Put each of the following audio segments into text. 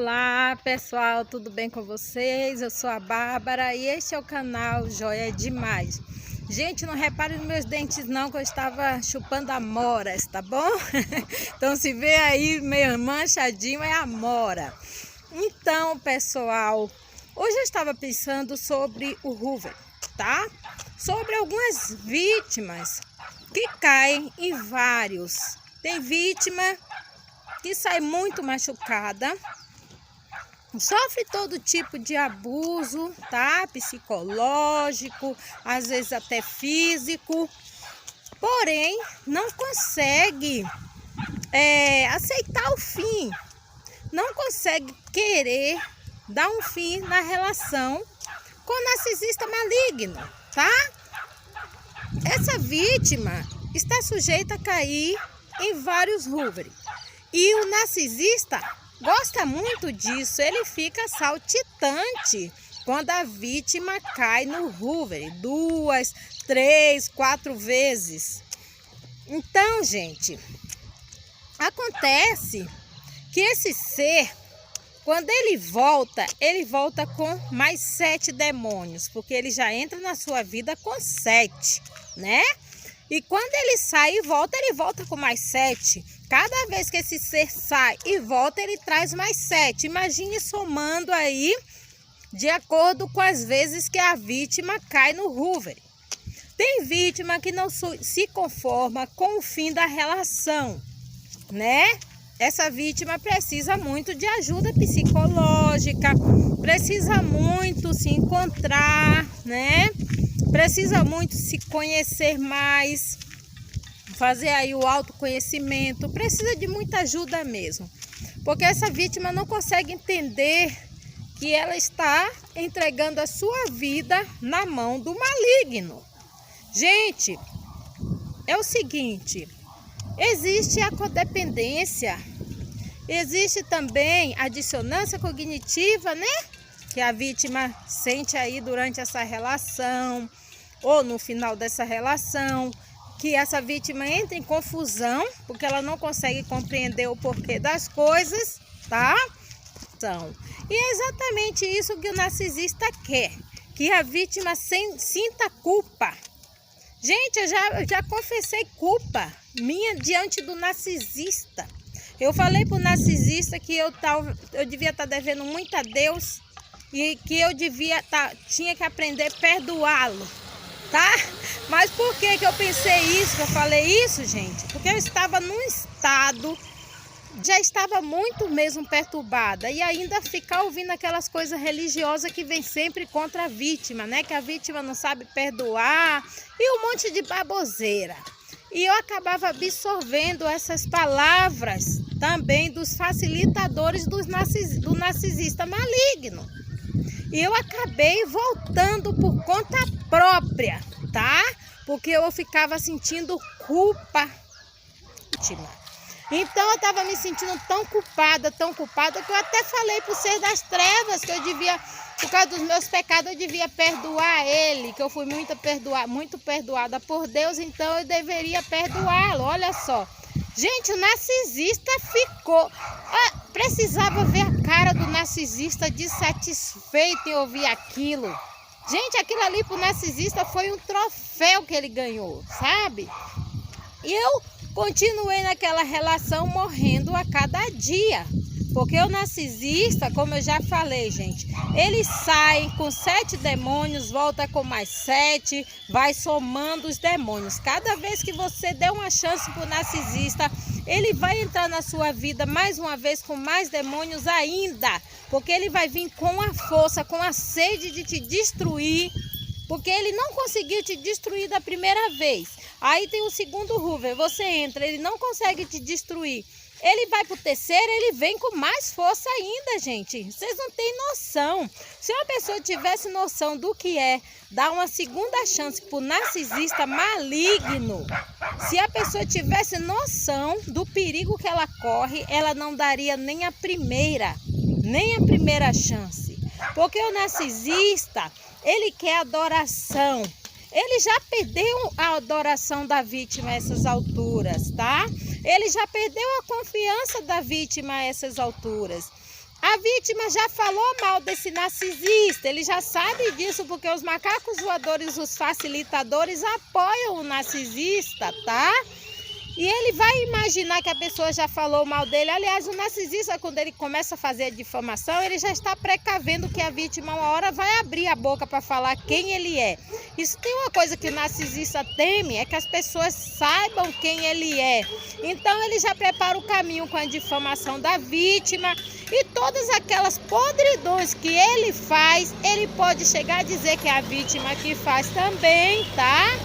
Olá pessoal, tudo bem com vocês? Eu sou a Bárbara e este é o canal Joia Demais. Gente, não reparem nos meus dentes não, que eu estava chupando amoras, tá bom? Então se vê aí meio manchadinho é amora. Então pessoal, hoje eu estava pensando sobre o Hoover, tá? Sobre algumas vítimas que caem em vários. Tem vítima que sai muito machucada, sofre todo tipo de abuso, tá? Psicológico, às vezes até físico, porém não consegue aceitar o fim, não consegue querer dar um fim na relação com o narcisista maligno, tá? Essa vítima está sujeita a cair em vários Hoover. E o narcisista gosta muito disso, ele fica saltitante quando a vítima cai no Hoover 2, 3, 4 vezes. Então, gente, acontece que esse ser, quando ele volta com mais 7 demônios, porque ele já entra na sua vida com 7, né? E quando ele sai e volta, ele volta com mais 7. Cada vez que esse ser sai e volta, ele traz mais 7. Imagine somando aí, de acordo com as vezes que a vítima cai no Hoover. Tem vítima que não se conforma com o fim da relação, né? Essa vítima precisa muito de ajuda psicológica, precisa muito se encontrar, né? Precisa muito se conhecer mais, fazer aí o autoconhecimento, precisa de muita ajuda mesmo. Porque essa vítima não consegue entender que ela está entregando a sua vida na mão do maligno. Gente, é o seguinte, existe a codependência, existe também a dissonância cognitiva, né? Que a vítima sente aí durante essa relação ou no final dessa relação, que essa vítima entra em confusão porque ela não consegue compreender o porquê das coisas, tá? Então, e é exatamente isso que o narcisista quer, que a vítima sinta culpa. Gente, eu já confessei culpa minha diante do narcisista. Eu falei pro narcisista que eu devia estar devendo muito a Deus e que eu tinha que aprender a perdoá-lo, tá? Mas por que eu pensei isso, que eu falei isso, gente? Porque eu estava num estado, já estava muito mesmo perturbada, e ainda ficar ouvindo aquelas coisas religiosas que vem sempre contra a vítima, né? Que a vítima não sabe perdoar e um monte de baboseira. E eu acabava absorvendo essas palavras também dos facilitadores do narcisista maligno. E eu acabei voltando por conta própria, tá? Porque eu ficava sentindo culpa. Então eu estava me sentindo tão culpada, que eu até falei para o ser das trevas que eu devia, por causa dos meus pecados, eu devia perdoar ele, que eu fui muito perdoada por Deus, então eu deveria perdoá-lo. Olha só. Gente, o narcisista ficou... precisava ver a cara do narcisista de satisfeito em ouvir aquilo. Gente, aquilo ali pro narcisista foi um troféu que ele ganhou, sabe? E eu continuei naquela relação morrendo a cada dia. Porque o narcisista, como eu já falei, gente, ele sai com 7 demônios, volta com mais 7, vai somando os demônios. Cada vez que você der uma chance para o narcisista, ele vai entrar na sua vida mais uma vez com mais demônios ainda. Porque ele vai vir com a força, com a sede de te destruir. Porque ele não conseguiu te destruir da primeira vez. Aí tem o segundo Hoover, você entra, ele não consegue te destruir. Ele vai para o terceiro, ele vem com mais força ainda, gente. Vocês não têm noção. Se uma pessoa tivesse noção do que é dar uma segunda chance para o narcisista maligno, se a pessoa tivesse noção do perigo que ela corre, ela não daria nem a primeira chance. Porque o narcisista, ele quer adoração. Ele já perdeu a adoração da vítima a essas alturas, tá? Ele já perdeu a confiança da vítima a essas alturas. A vítima já falou mal desse narcisista, ele já sabe disso porque os macacos voadores, os facilitadores apoiam o narcisista, tá? E ele vai imaginar que a pessoa já falou mal dele. Aliás, o narcisista, quando ele começa a fazer a difamação, ele já está precavendo que a vítima uma hora vai abrir a boca para falar quem ele é. Isso tem uma coisa que o narcisista teme, é que as pessoas saibam quem ele é. Então ele já prepara o caminho com a difamação da vítima e todas aquelas podridões que ele faz, ele pode chegar a dizer que é a vítima que faz também, tá?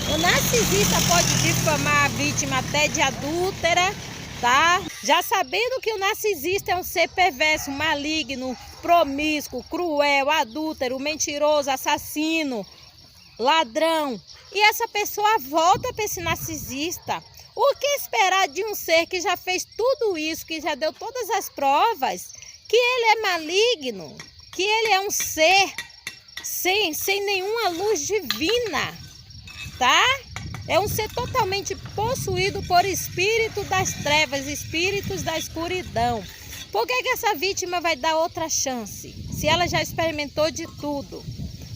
O narcisista pode difamar a vítima até de adúltera, tá? Já sabendo que o narcisista é um ser perverso, maligno, promíscuo, cruel, adúltero, mentiroso, assassino, ladrão. E essa pessoa volta para esse narcisista. O que esperar de um ser que já fez tudo isso, que já deu todas as provas, que ele é maligno, que ele é um ser sem nenhuma luz divina? Tá? É um ser totalmente possuído por espírito das trevas, espíritos da escuridão. Por que essa vítima vai dar outra chance? Se ela já experimentou de tudo,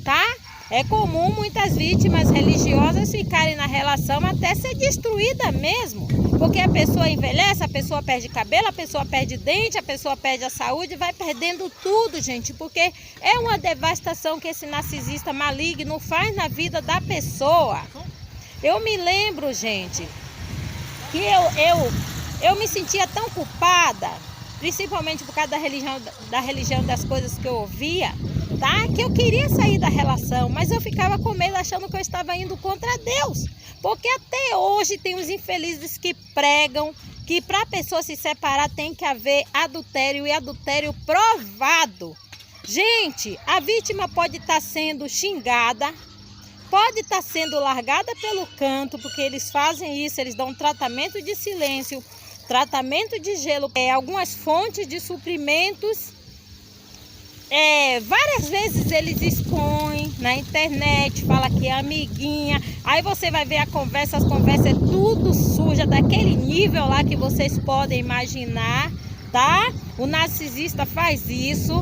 tá? É comum muitas vítimas religiosas ficarem na relação até ser destruída mesmo. Porque a pessoa envelhece, a pessoa perde cabelo, a pessoa perde dente, a pessoa perde a saúde, vai perdendo tudo, gente. Porque é uma devastação que esse narcisista maligno faz na vida da pessoa. Eu me lembro, gente, que eu me sentia tão culpada, principalmente por causa da religião das coisas que eu ouvia, tá? Que eu queria sair da relação, mas eu ficava com medo achando que eu estava indo contra Deus. Porque até hoje tem os infelizes que pregam que para a pessoa se separar tem que haver adultério e adultério provado. Gente, a vítima pode estar sendo xingada, pode estar sendo largada pelo canto, porque eles fazem isso, eles dão um tratamento de silêncio, tratamento de gelo, algumas fontes de suprimentos. Várias vezes eles expõem na internet, fala que é amiguinha, aí você vai ver as conversas é tudo suja, daquele nível lá que vocês podem imaginar, tá? O narcisista faz isso,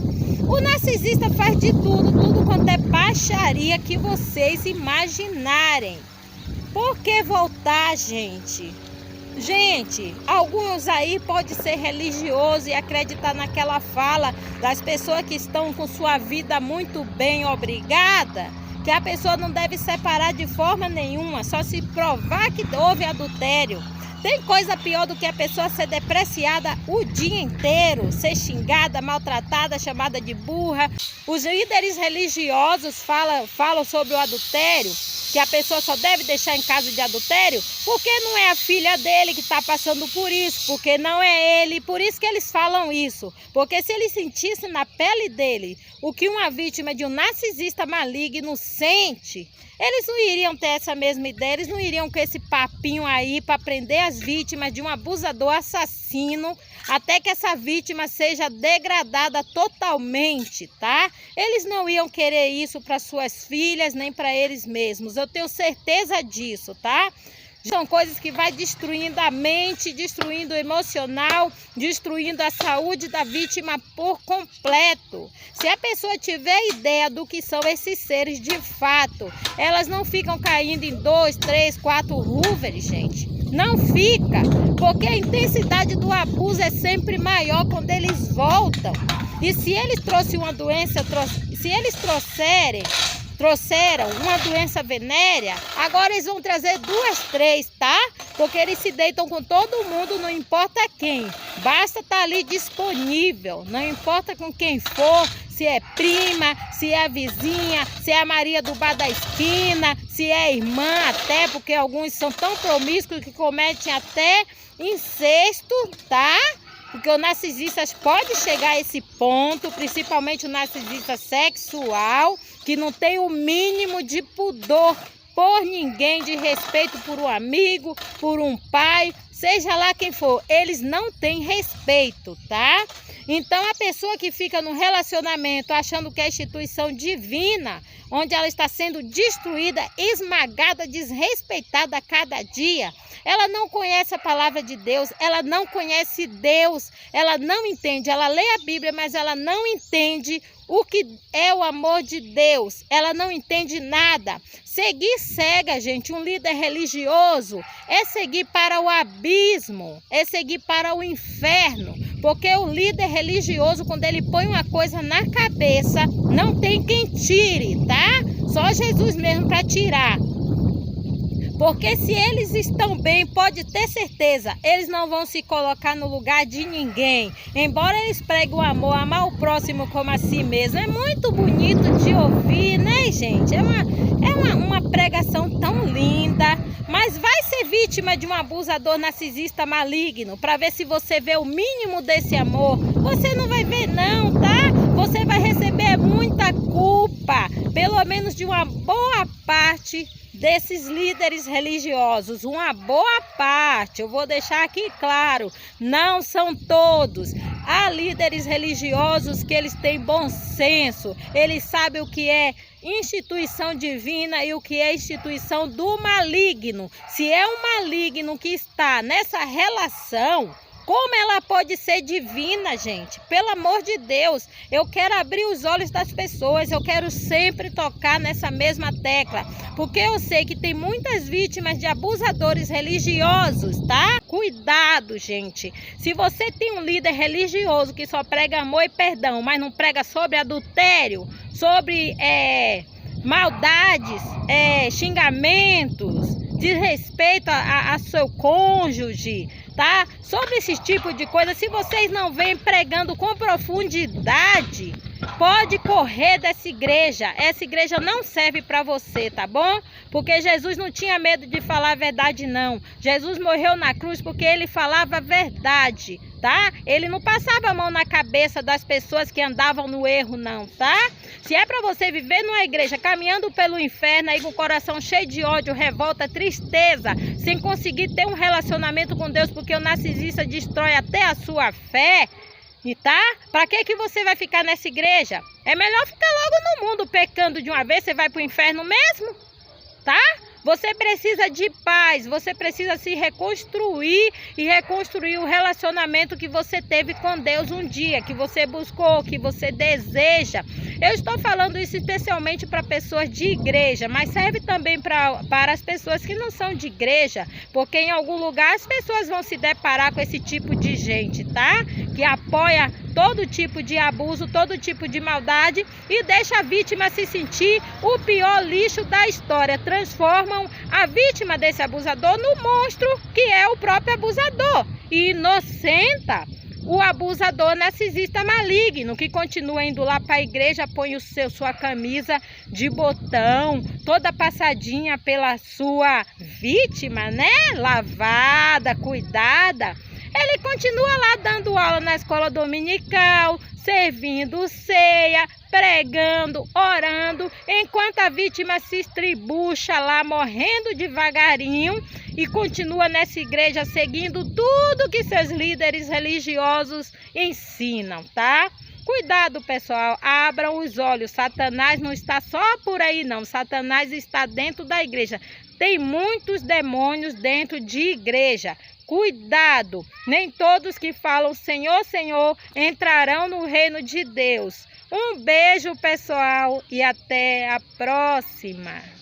o narcisista faz de tudo quanto é baixaria que vocês imaginarem. Por que voltar, gente? Gente, alguns aí podem ser religiosos e acreditar naquela fala das pessoas que estão com sua vida muito bem, obrigada, que a pessoa não deve separar de forma nenhuma, só se provar que houve adultério. Tem coisa pior do que a pessoa ser depreciada o dia inteiro, ser xingada, maltratada, chamada de burra. Os líderes religiosos falam sobre o adultério, que a pessoa só deve deixar em caso de adultério, porque não é a filha dele que está passando por isso, porque não é ele, por isso que eles falam isso. Porque se ele sentisse na pele dele o que uma vítima de um narcisista maligno sente, eles não iriam ter essa mesma ideia, eles não iriam com esse papinho aí para prender as vítimas de um abusador assassino, até que essa vítima seja degradada totalmente, tá? Eles não iam querer isso para suas filhas, nem para eles mesmos, eu tenho certeza disso, tá? São coisas que vai destruindo a mente, destruindo o emocional, destruindo a saúde da vítima por completo. Se a pessoa tiver ideia do que são esses seres de fato, elas não ficam caindo em 2, 3, 4 hooveres, gente. Não fica, porque a intensidade do abuso é sempre maior quando eles voltam. E se eles trouxeram uma doença, se eles trouxeram uma doença venérea, agora eles vão trazer 2, 3, tá? Porque eles se deitam com todo mundo, não importa quem. Basta estar ali disponível, não importa com quem for, se é prima, se é a vizinha, se é a Maria do bar da esquina, se é irmã até, porque alguns são tão promíscuos que cometem até incesto, tá? Porque o narcisista pode chegar a esse ponto, principalmente o narcisista sexual, que não tem o mínimo de pudor por ninguém, de respeito por um amigo, por um pai, seja lá quem for, eles não têm respeito, tá? Então a pessoa que fica no relacionamento achando que é instituição divina, onde ela está sendo destruída, esmagada, desrespeitada a cada dia. Ela não conhece a palavra de Deus, ela não conhece Deus, ela não entende. Ela lê a Bíblia, mas ela não entende o que é o amor de Deus. Ela não entende nada. Seguir cega, gente, um líder religioso é seguir para o abismo, é seguir para o inferno. Porque o líder religioso, quando ele põe uma coisa na cabeça, não tem quem tire, tá? Só Jesus mesmo para tirar. Porque se eles estão bem, pode ter certeza, eles não vão se colocar no lugar de ninguém. Embora eles preguem o amor, amar o próximo como a si mesmo. É muito bonito de ouvir, né, gente? É uma pregação tão linda. Mas vai ser vítima de um abusador narcisista maligno, para ver se você vê o mínimo desse amor. Você não vai ver não, tá? Você vai receber muita culpa, pelo menos de uma boa parte desses líderes religiosos, uma boa parte. Eu vou deixar aqui claro, não são todos. Há líderes religiosos que eles têm bom senso, eles sabem o que é instituição divina e o que é instituição do maligno. Se é um maligno que está nessa relação, como ela pode ser divina, gente? Pelo amor de Deus, eu quero abrir os olhos das pessoas, eu quero sempre tocar nessa mesma tecla, porque eu sei que tem muitas vítimas de abusadores religiosos, tá? Cuidado, gente. Se você tem um líder religioso que só prega amor e perdão, mas não prega sobre adultério, sobre maldades, xingamentos, desrespeito a seu cônjuge, tá? Sobre esse tipo de coisa, se vocês não vêm pregando com profundidade, pode correr dessa igreja. Essa igreja não serve para você, tá bom? Porque Jesus não tinha medo de falar a verdade, não. Jesus morreu na cruz porque ele falava a verdade, tá? Ele não passava a mão na cabeça das pessoas que andavam no erro, não, tá? Se é para você viver numa igreja caminhando pelo inferno aí com o coração cheio de ódio, revolta, tristeza, sem conseguir ter um relacionamento com Deus, porque o narcisista destrói até a sua fé, e tá? Para que você vai ficar nessa igreja? É melhor ficar logo no mundo pecando de uma vez, você vai para o inferno mesmo, tá? Você precisa de paz, você precisa se reconstruir e reconstruir o relacionamento que você teve com Deus um dia, que você buscou, que você deseja. Eu estou falando isso especialmente para pessoas de igreja, mas serve também para as pessoas que não são de igreja, porque em algum lugar as pessoas vão se deparar com esse tipo de gente, tá? Que apoia todo tipo de abuso, todo tipo de maldade e deixa a vítima se sentir o pior lixo da história. Transformam a vítima desse abusador no monstro que é o próprio abusador e inocenta o abusador narcisista maligno, que continua indo lá para a igreja, põe sua camisa de botão, toda passadinha pela sua vítima, né? Lavada, cuidada. Ele continua lá dando aula na escola dominical, servindo ceia, pregando, orando, enquanto a vítima se estribucha lá, morrendo devagarinho, e continua nessa igreja seguindo tudo que seus líderes religiosos ensinam, tá? Cuidado, pessoal, abram os olhos, Satanás não está só por aí não, Satanás está dentro da igreja. Tem muitos demônios dentro de igreja. Cuidado, nem todos que falam Senhor, Senhor entrarão no reino de Deus. Um beijo, pessoal, e até a próxima.